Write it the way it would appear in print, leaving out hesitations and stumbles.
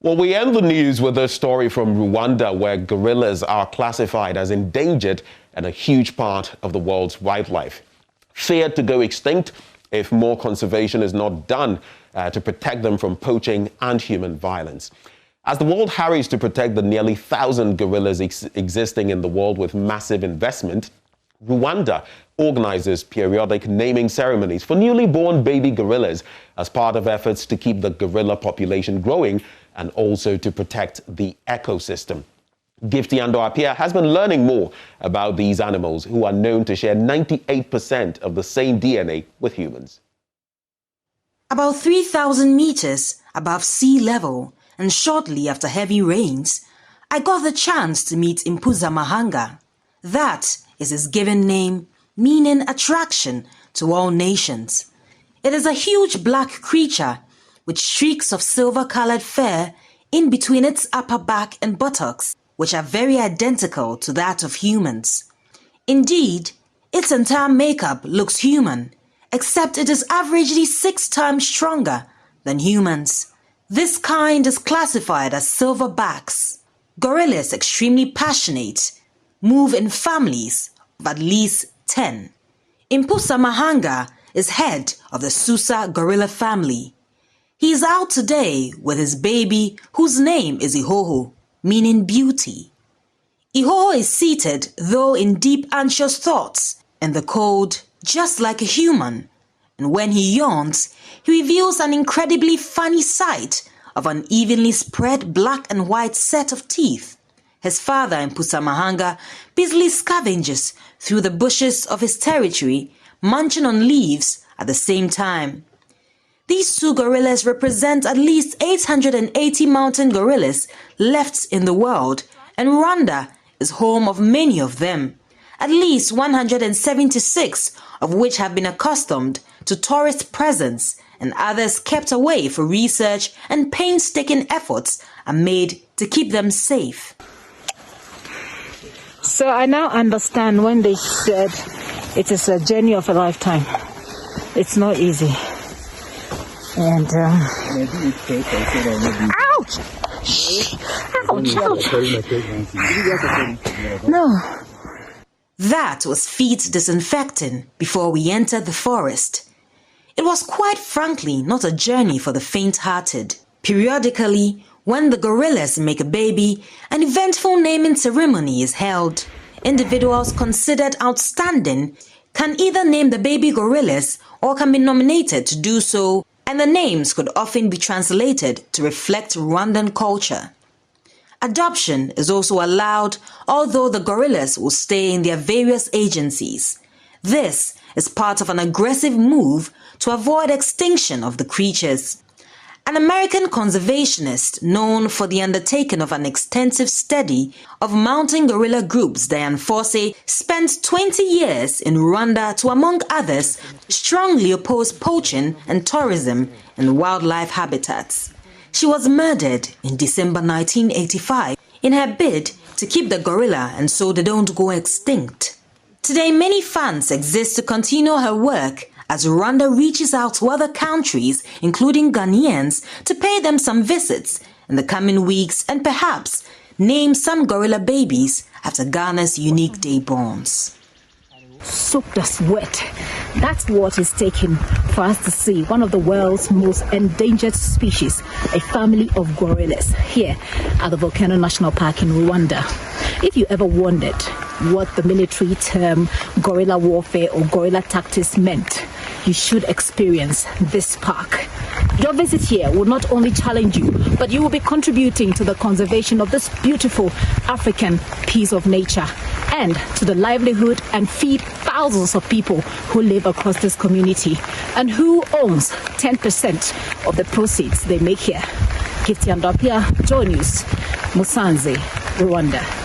Well, we end the news with a story from Rwanda where gorillas are classified as endangered and a huge part of the world's wildlife. Feared to go extinct if more conservation is not done to protect them from poaching and human violence. As the world hurries to protect the nearly 1,000 gorillas existing in the world with massive investment, Rwanda organizes periodic naming ceremonies for newly born baby gorillas as part of efforts to keep the gorilla population growing and also to protect the ecosystem. Gifty Ando-Apia has been learning more about these animals who are known to share 98% of the same DNA with humans. About 3,000 meters above sea level and shortly after heavy rains, I got the chance to meet Impuza Mahanga. That is his given name, meaning attraction to all nations. It is a huge black creature with streaks of silver-colored fur in between its upper back and buttocks, which are very identical to that of humans. Indeed, its entire makeup looks human, except it is averagely 6 times stronger than humans. This kind is classified as silverbacks. Gorillas, extremely passionate, move in families of at least 10. Impuza Mahanga is head of the Susa gorilla family. He is out today with his baby, whose name is Ihoho, meaning beauty. Ihoho is seated, though in deep anxious thoughts, in the cold, just like a human. And when he yawns, he reveals an incredibly funny sight of an evenly spread black and white set of teeth. His father, Impuza Mahanga, busily scavenges through the bushes of his territory, munching on leaves at the same time. These two gorillas represent at least 880 mountain gorillas left in the world, and Rwanda is home of many of them, at least 176 of which have been accustomed to tourist presence, and others kept away for research, and painstaking efforts are made to keep them safe. So I now understand when they said it is a journey of a lifetime. It's not easy. And ouch! Ouch! No. That was feet disinfecting before we entered the forest. It was quite frankly not a journey for the faint-hearted. Periodically, when the gorillas make a baby, an eventful naming ceremony is held. Individuals considered outstanding can either name the baby gorillas or can be nominated to do so, and the names could often be translated to reflect Rwandan culture. Adoption is also allowed, although the gorillas will stay in their various agencies. This is part of an aggressive move to avoid extinction of the creatures. An American conservationist known for the undertaking of an extensive study of mountain gorilla groups, Diane Fossey, spent 20 years in Rwanda to, among others, strongly oppose poaching and tourism in wildlife habitats. She was murdered in December 1985 in her bid to keep the gorilla and so they don't go extinct. Today, many fans exist to continue her work as Rwanda reaches out to other countries, including Ghanaians, to pay them some visits in the coming weeks and perhaps name some gorilla babies after Ghana's unique dayborns. Soaked us wet. That's what is taken for us to see one of the world's most endangered species, a family of gorillas, here at the Volcano National Park in Rwanda. If you ever wondered what the military term guerrilla warfare or guerrilla tactics meant, you should experience this park. Your visit here will not only challenge you, but you will be contributing to the conservation of this beautiful African piece of nature and to the livelihood and feed thousands of people who live across this community and who owns 10% of the proceeds they make here. Gifty Ando-Apia, JoyNews, Musanze, Rwanda.